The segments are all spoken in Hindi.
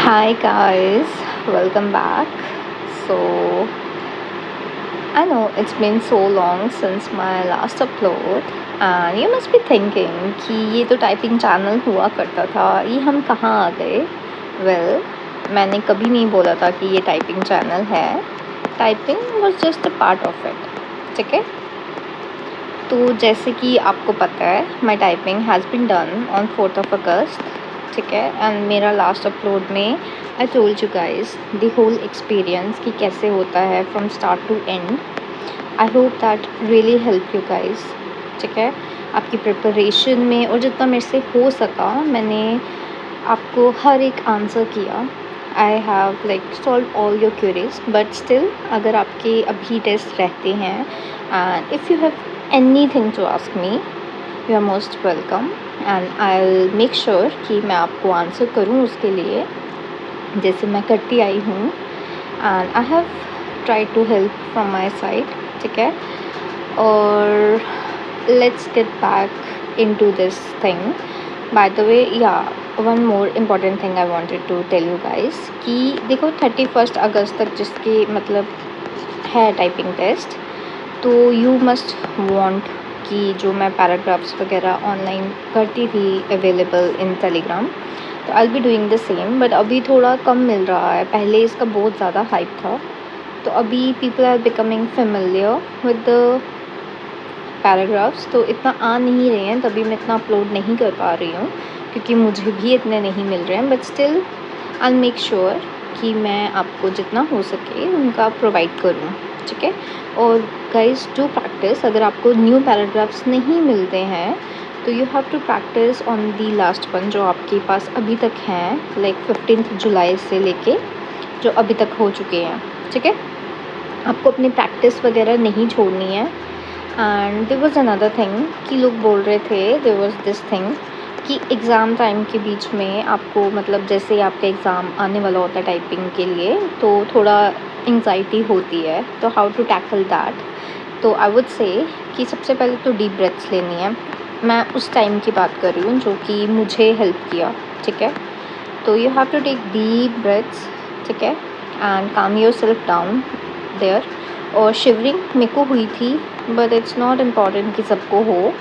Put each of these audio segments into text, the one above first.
Hi guys, welcome back. So, I know it's been so long since my last upload and you must be thinking कि ये तो टाइपिंग चैनल हुआ करता था, ये हम कहाँ आ गए? Well, मैंने कभी नहीं बोला था कि ये टाइपिंग चैनल है. Typing was just a part of it. ठीक है? तो जैसे कि आपको पता है, my typing has been done on 4th of August. ठीक है, एंड मेरा लास्ट अपलोड में I told you guys the whole experience कि कैसे होता है from start to end. I hope that really help you guys. ठीक है, आपकी प्रिपरेशन में और जितना मेरे से हो सका मैंने आपको हर एक आंसर किया. I have like solve all your queries, but still अगर आपके अभी टेस्ट रहते हैं and if you have anything to ask me, you are most welcome and I will make sure कि मैं आपको आंसर करूं उसके लिए जैसे मैं करती आई हूँ. And I have try to help from my side. ठीक है, और let's get back in to this thing. By the way, या one more important thing I wanted to tell you guys कि देखो 31 अगस्त तक जिसके मतलब है टाइपिंग टेस्ट, तो यू मस्ट वॉन्ट कि जो मैं पैराग्राफ्स वगैरह ऑनलाइन करती थी अवेलेबल इन टेलीग्राम, तो I will be doing the same. But अभी थोड़ा कम मिल रहा है, पहले इसका बहुत ज़्यादा हाइप था. तो अभी people are becoming familiar with the paragraphs, तो इतना आ नहीं रहे हैं, तभी मैं इतना अपलोड नहीं कर पा रही हूँ क्योंकि मुझे भी इतने नहीं मिल रहे हैं. But still I make sure कि मैं आपको जितना हो सके उनका प्रोवाइड करूँ. ठीक है, और गाइस डू प्रैक्टिस. अगर आपको न्यू पैराग्राफ्स नहीं मिलते हैं तो you have to practice on the last one जो आपके पास अभी तक हैं, लाइक 15 जुलाई से लेके जो अभी तक हो चुके हैं. ठीक है, आपको अपनी प्रैक्टिस वगैरह नहीं छोड़नी है. And there was another thing कि लोग बोल रहे थे, देयर वाज दिस थिंग कि एग्ज़ाम टाइम के बीच में आपको मतलब जैसे ही आपका एग्ज़ाम आने वाला होता है टाइपिंग के लिए, तो थोड़ा एंग्जाइटी होती है. तो हाउ टू टैकल दैट? तो आई वुड से कि सबसे पहले तो डीप ब्रेथ्स लेनी है. मैं उस टाइम की बात कर रही हूँ जो कि मुझे हेल्प किया. ठीक है, तो you have to take deep breaths. ठीक है, and calm yourself down there. और शिवरिंग मेरे को हुई थी, बट इट्स नॉट इम्पॉर्टेंट कि सबको हो.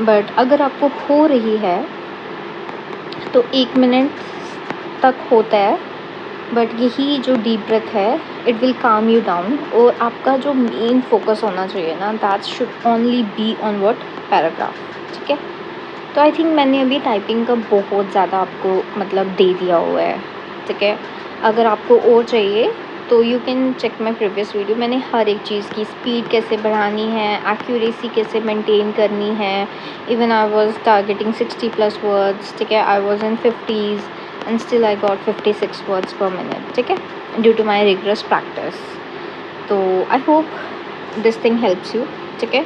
बट अगर आपको हो रही है तो 1 मिनट तक होता है, बट यही जो डीप ब्रेथ है इट विल काम यू डाउन. और आपका जो मेन फोकस होना चाहिए ना, that should only be on what paragraph. ठीक है, तो आई थिंक मैंने अभी टाइपिंग का बहुत ज़्यादा आपको मतलब दे दिया हुआ है. ठीक है, अगर आपको और चाहिए तो you can check my previous video. मैंने हर एक चीज़ की स्पीड कैसे बढ़ानी है, एक्यूरेसी कैसे मेंटेन करनी है. Even I was targeting 60+ words. ठीक है, I was in 50s and still I got 56 words per minute. ठीक है, due to my rigorous practice. तो I hope this thing helps you. ठीक है,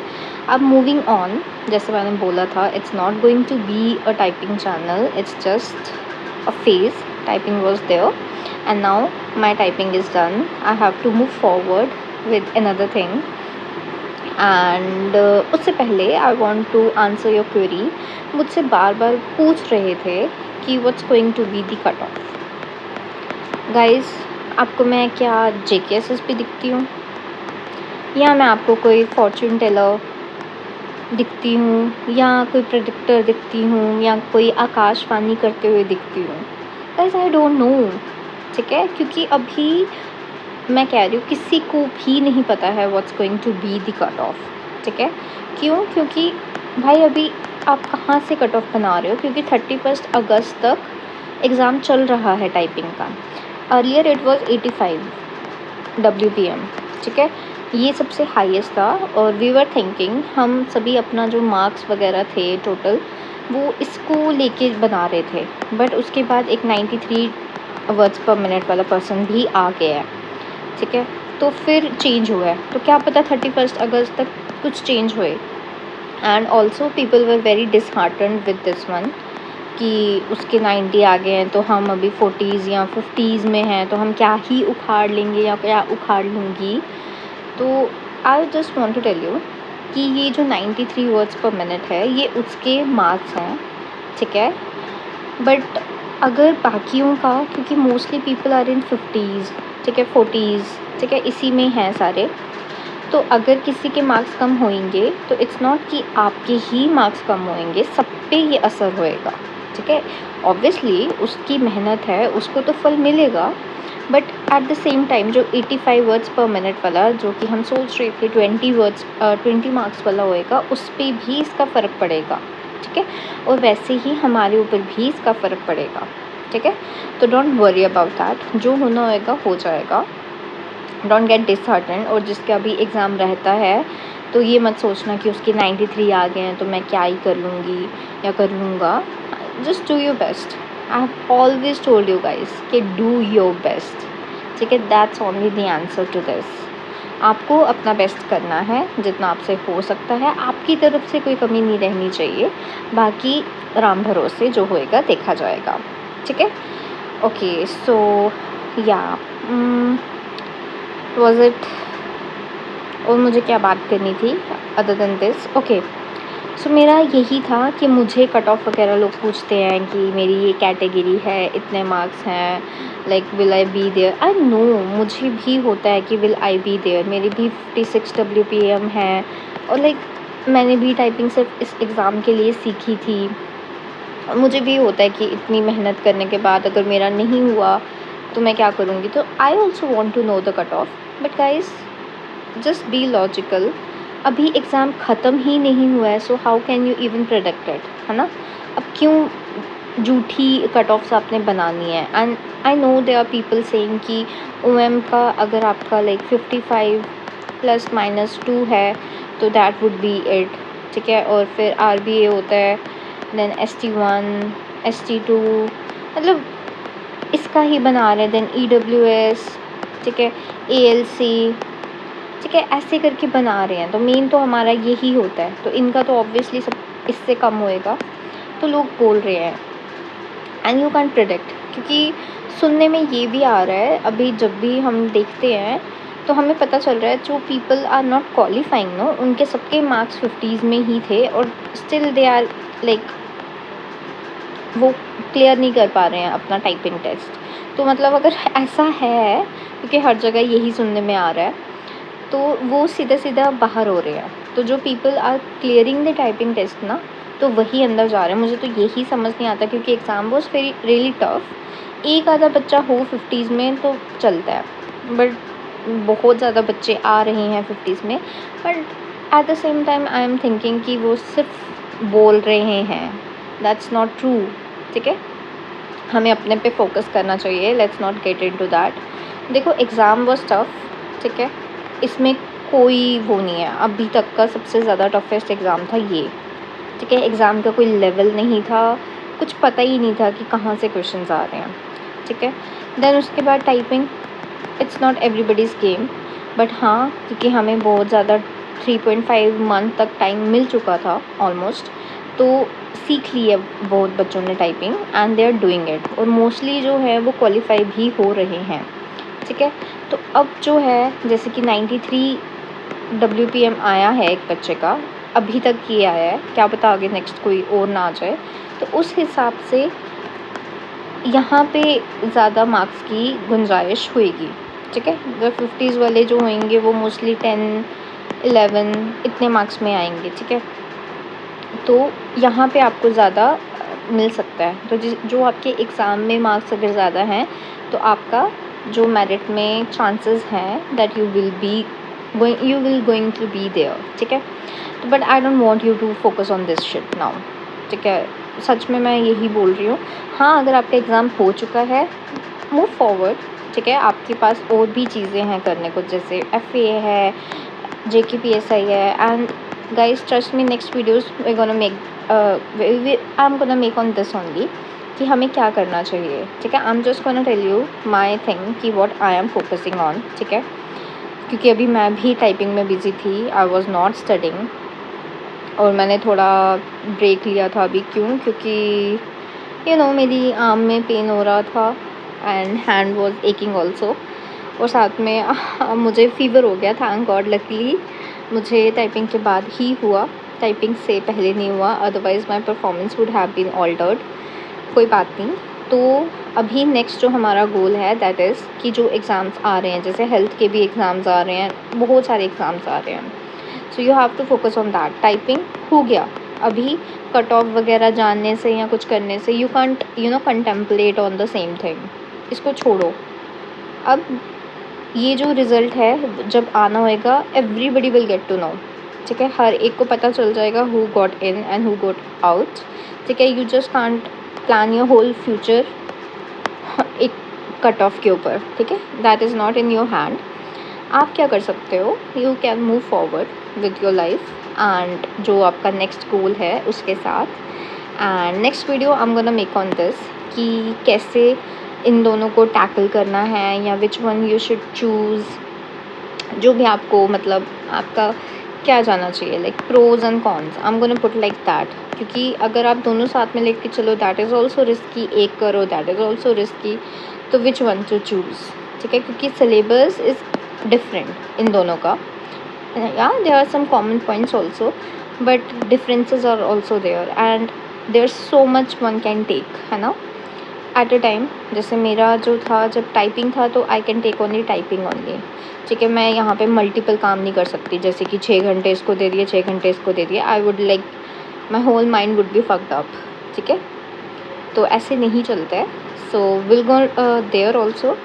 अब moving on, जैसे मैंने बोला था, it's not going to be a typing channel, it's just a phase. Typing was there and now my typing is done. I have to move forward with another thing. And उससे पहले I want to answer your query. मुझसे बार बार पूछ रहे थे कि what's going to be the cut off. Guys, आपको मैं क्या JKSS भी दिखती हूँ, या मैं आपको कोई फॉर्च्यून टेलर दिखती हूँ, या कोई प्रेडिक्टर दिखती हूँ, या कोई आकाशवाणी करते हुए दिखती हूँ? Guys, I don't know. ठीक है, क्योंकि अभी मैं कह रही हूँ किसी को भी नहीं पता है what's going to be the cut off. ठीक है, क्यों? क्योंकि भाई अभी आप कहाँ से कट ऑफ बना रहे हो? क्योंकि 31 अगस्त तक एग्ज़ाम चल रहा है टाइपिंग का. Earlier it was 85 WPM. ठीक है, ये सबसे हाईएस्ट था. और वी वर थिंकिंग, हम सभी अपना जो मार्क्स वगैरह थे टोटल वो इसको लेके बना रहे थे. बट उसके बाद एक 93 वर्ड्स पर मिनट वाला पर्सन भी आ गया है. ठीक है, तो फिर चेंज हुआ है. तो क्या पता 31 अगस्त तक कुछ चेंज हुए. And also people were very disheartened with this one कि उसके 90 आ गए हैं तो हम अभी 40s या 50s में हैं, तो हम क्या ही उखाड़ लेंगे या क्या उखाड़ लूँगी. तो I just want to tell you कि ये जो 93 वर्ड्स पर मिनट है ये उसके मार्क्स हैं. ठीक है, बट अगर बाकियों का, क्योंकि mostly people are in 50s, ठीक है, 40s, ठीक है, इसी में हैं सारे, तो अगर किसी के मार्क्स कम होंगे तो इट्स नॉट कि आपके ही मार्क्स कम होंगे, सब पे ये असर होएगा, ठीक है। ऑब्वियसली उसकी मेहनत है, उसको तो फल मिलेगा, but at the same time जो 85 वर्ड्स पर मिनट वाला, जो कि हम सोच रहे थे 20 मार्क्स वाला होएगा, उस पर भी इसका फ़र्क पड़ेगा, ठीक है। और वैसे ही हमारे ऊपर भी इसका फ़र्क पड़ेगा, ठीक है। तो डोंट वरी अबाउट दैट, जो होना होएगा हो जाएगा, डोंट गेट डिसहार्टन। और जिसका अभी एग्ज़ाम रहता है तो ये मत सोचना कि उसके 93 आ गए हैं तो मैं क्या ही कर लूँगी या कर लूँगा। Just do your best. I have always told you guys कि डू योर बेस्ट, ठीक है। That's only the answer to this. आपको अपना बेस्ट करना है जितना आपसे हो सकता है, आपकी तरफ से कोई कमी नहीं रहनी चाहिए, बाकी राम भरोसे जो होएगा देखा जाएगा, ठीक है। ओके, सो या वॉज इट, और मुझे क्या बात करनी थी अदर देन दिस। ओके, सो मेरा यही था कि मुझे कट ऑफ वगैरह लोग पूछते हैं कि मेरी ये कैटेगरी है, इतने मार्क्स हैं, like will I be there. I know, मुझे भी होता है कि विल आई बी देयर, मेरी भी 56 WPM है, और लाइक मैंने भी टाइपिंग सिर्फ इस एग्ज़ाम के लिए सीखी थी। मुझे भी होता है कि इतनी मेहनत करने के बाद अगर मेरा नहीं हुआ तो मैं क्या करूँगी। तो I also want to know the cut off, but guys just be logical. अभी एग्ज़ाम ख़त्म ही नहीं हुआ है, so how can you even predict it, है ना। अब क्यों झूठी कट ऑफ्स आपने बनानी है। And I know there are people saying कि OM का अगर आपका लाइक 55 ±2 है तो दैट वुड बी इट, ठीक है। और फिर RBA होता है, देन ST1, ST2, मतलब इसका ही बना रहे, देन EWS, ठीक है, ALC, ठीक है, ऐसे करके बना रहे हैं। तो मेन तो हमारा यही होता है, तो इनका तो ऑब्वियसली सब इससे कम होएगा, तो लोग बोल रहे हैं। एंड यू कैन प्रिडिक्ट, क्योंकि सुनने में ये भी आ रहा है, अभी जब भी हम देखते हैं तो हमें पता चल रहा है जो people are not qualifying no, उनके सबके मार्क्स 50s में ही थे और स्टिल दे आर लाइक वो क्लियर नहीं कर पा रहे हैं अपना टाइपिंग टेस्ट। तो मतलब अगर ऐसा है, क्योंकि हर जगह यही सुनने में आ रहा है, तो वो सीधा सीधा बाहर हो रहे हैं। तो जो people are clearing the typing test ना, तो वही अंदर जा रहे हैं। मुझे तो यही समझ नहीं आता, क्योंकि exam was very really tough. एक आधा बच्चा हो 50s में तो चलता है, बट बहुत ज़्यादा बच्चे आ रहे हैं 50s में। But at the same time I am thinking कि वो सिर्फ बोल रहे हैं, दैट्स नॉट ट्रू, ठीक है। हमें अपने पे फोकस करना चाहिए, let's not get into that. देखो एग्ज़ाम वॉज टफ, ठीक है, इसमें कोई वो नहीं है, अभी तक का सबसे ज़्यादा टफेस्ट एग्ज़ाम था ये, ठीक है। एग्ज़ाम का कोई लेवल नहीं था, कुछ पता ही नहीं था कि कहाँ से क्वेश्चंस आ रहे हैं, ठीक है। देन उसके बाद typing, it's not everybody's game, but हाँ, क्योंकि हमें बहुत ज़्यादा 3.5 मंथ तक टाइम मिल चुका था ऑलमोस्ट, तो सीख ली है बहुत बच्चों ने typing, and they are doing it, और मोस्टली जो है वो क्वालिफाई भी हो रहे हैं, ठीक है। तो अब जो है जैसे कि 93 WPM आया है एक बच्चे का, अभी तक ये आया है, क्या पता आगे नेक्स्ट कोई और ना आ जाए, तो उस हिसाब से यहाँ पे ज़्यादा मार्क्स की गुंजाइश होएगी, ठीक है। अगर 50s वाले जो होंगे वो मोस्टली 10, 11 इतने मार्क्स में आएंगे, ठीक है। तो यहाँ पे आपको ज़्यादा मिल सकता है। तो जो आपके एग्ज़ाम में मार्क्स अगर ज़्यादा हैं तो आपका जो मेरिट में चांसेस हैं that you will going to be there, ठीक है। तो but I don't want you to focus on this shit now, ठीक है। सच में मैं यही बोल रही हूँ। हाँ, अगर आपका एग्ज़ाम हो चुका है, मूव फॉरवर्ड, ठीक है। आपके पास और भी चीज़ें हैं करने को, जैसे FA है, JKPSI है, and guys trust me, next videos we're gonna make I'm gonna make on this only कि हमें क्या करना चाहिए, ठीक है। I'm just gonna tell you my thing कि what I am focusing on, ठीक है। क्योंकि अभी मैं भी टाइपिंग में बिज़ी थी, I was not studying, और मैंने थोड़ा ब्रेक लिया था अभी। क्यों? क्योंकि मेरी आर्म में पेन हो रहा था and hand was aching also, और साथ में मुझे फ़ीवर हो गया। थैंक गॉड, लकीली मुझे टाइपिंग के बाद ही हुआ, टाइपिंग से पहले नहीं हुआ, otherwise my performance would have been altered. कोई बात नहीं, तो अभी नेक्स्ट जो हमारा गोल है दैट इज़ कि जो एग्ज़ाम्स आ रहे हैं, जैसे हेल्थ के भी एग्ज़ाम्स आ रहे हैं, बहुत सारे एग्ज़ाम्स आ रहे हैं, so you have to focus on that. Typing हो गया, अभी कट ऑफ वगैरह जानने से या कुछ करने से you can't contemplate on the same thing, इसको छोड़ो। अब ये जो रिज़ल्ट है जब आना होएगा, everybody will get to know, ठीक है, हर एक को पता चल जाएगा who got in and who got out, ठीक है। You just can't plan your whole future एक कट ऑफ के ऊपर, ठीक है, that is not in your hand. आप क्या कर सकते हो, you can move forward with your life and जो आपका नेक्स्ट गोल है उसके साथ। And next video I am gonna make on this कि कैसे इन दोनों को टैकल करना है या which one you should choose, जो भी आपको मतलब आपका क्या जाना चाहिए, like pros and cons, I am gonna put like that. क्योंकि अगर आप दोनों साथ में लेके चलो दैट इज़ ऑल्सो रिस्की, एक करो दैट इज़ ऑल्सो रिस्की, तो विच वन टू चूज़, ठीक है, क्योंकि सिलेबस इज़ डिफरेंट इन दोनों का। या there are some common points also but differences are also there and there so much one can take, है ना, एट अ टाइम। जैसे मेरा जो था जब टाइपिंग था तो I can take only typing only, ठीक है। मैं यहाँ पे मल्टीपल काम नहीं कर सकती, जैसे कि 6 घंटे इसको दे दिए, 6 घंटे इसको दे दिए, I would like my whole mind would be fucked up, ठीक है। तो ऐसे नहीं चलता है, so will go there also,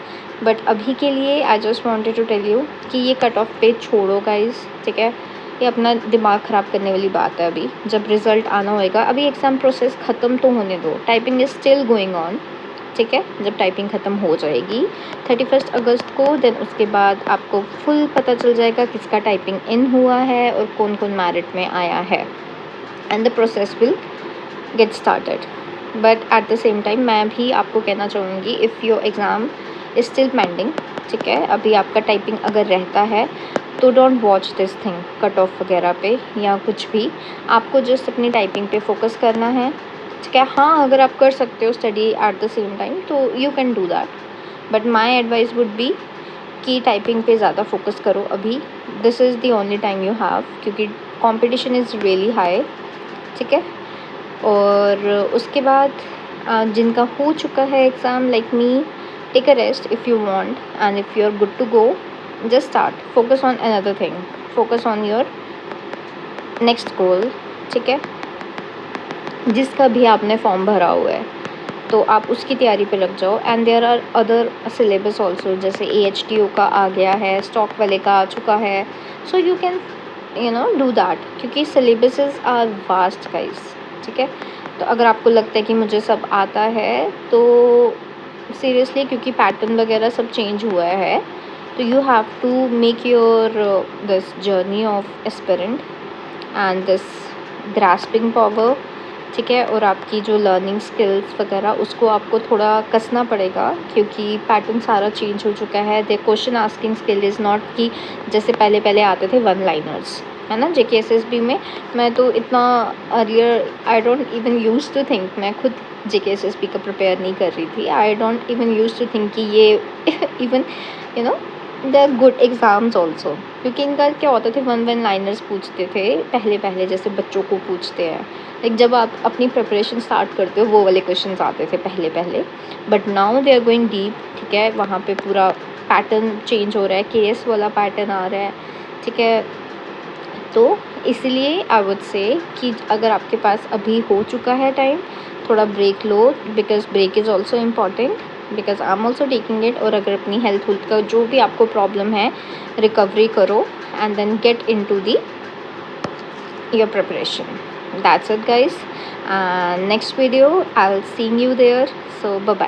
but अभी के लिए I just wanted to tell you कि ये कट ऑफ पे छोड़ो गाइज, ठीक है। ये अपना दिमाग ख़राब करने वाली बात है। अभी जब रिज़ल्ट आना होएगा, अभी एग्ज़ाम प्रोसेस ख़त्म तो होने दो, typing is still going on, ठीक है। जब टाइपिंग ख़त्म हो जाएगी 31 अगस्त को, देन उसके बाद आपको फुल पता चल जाएगा किसका टाइपिंग इन हुआ है और कौन कौन मेरिट में आया है, and the process will get started. But at the same time मैं भी आपको कहना चाहूँगी, if your exam is still pending, ठीक है, अभी आपका टाइपिंग अगर रहता है तो don't watch this thing cut off वगैरह पे या कुछ भी, आपको जस्ट अपनी टाइपिंग पे फोकस करना है, ठीक है। हाँ, अगर आप कर सकते हो study at the same time तो you can do that, but my advice would be कि टाइपिंग पे ज़्यादा फोकस करो अभी, this is the only time you have, क्योंकि कंपटीशन इज़ रियली हाई, ठीक है। और उसके बाद जिनका हो चुका है exam like me, take a rest if you want and if you are good to go, just start, focus on another thing, focus on your next गोल, ठीक है। जिसका भी आपने फॉर्म भरा हुआ है तो आप उसकी तैयारी पे लग जाओ। And there are other syllabus also, जैसे AHTO का आ गया है, स्टॉक वाले का आ चुका है, so you can do that, क्योंकि सिलेबसेस आर वास्ट गाइस, ठीक है। तो अगर आपको लगता है कि मुझे सब आता है तो सीरियसली, क्योंकि पैटर्न वगैरह सब चेंज हुआ है, तो you have to make your this journey of aspirant and this grasping power, ठीक है। और आपकी जो लर्निंग स्किल्स वगैरह उसको आपको थोड़ा कसना पड़ेगा, क्योंकि पैटर्न सारा चेंज हो चुका है। The question asking skill is not कि जैसे पहले पहले आते थे वन लाइनर्स, है ना, JKSSB में। मैं तो इतना earlier I don't even use to think, मैं खुद JKSSB का प्रिपेयर नहीं कर रही थी, I don't even use to think कि ये even the good exams also, क्योंकि इनका क्या होता थे, वन लाइनर्स पूछते थे पहले पहले, जैसे बच्चों को पूछते हैं, लाइक जब आप अपनी प्रिपरेशन स्टार्ट करते हो वो वाले क्वेश्चंस आते थे पहले पहले, but now they are going deep, ठीक है। वहाँ पे पूरा पैटर्न चेंज हो रहा है, KS वाला पैटर्न आ रहा है, ठीक है। तो इसलिए आई वुड से कि अगर आपके पास अभी हो चुका है टाइम, थोड़ा ब्रेक लो, because break is also important, because I am also taking it. और अगर अपनी हेल्थ का जो भी आपको प्रॉब्लम है रिकवरी करो and then get in to the your preparation. That's it guys, next video I'll seeing you there, so bye bye.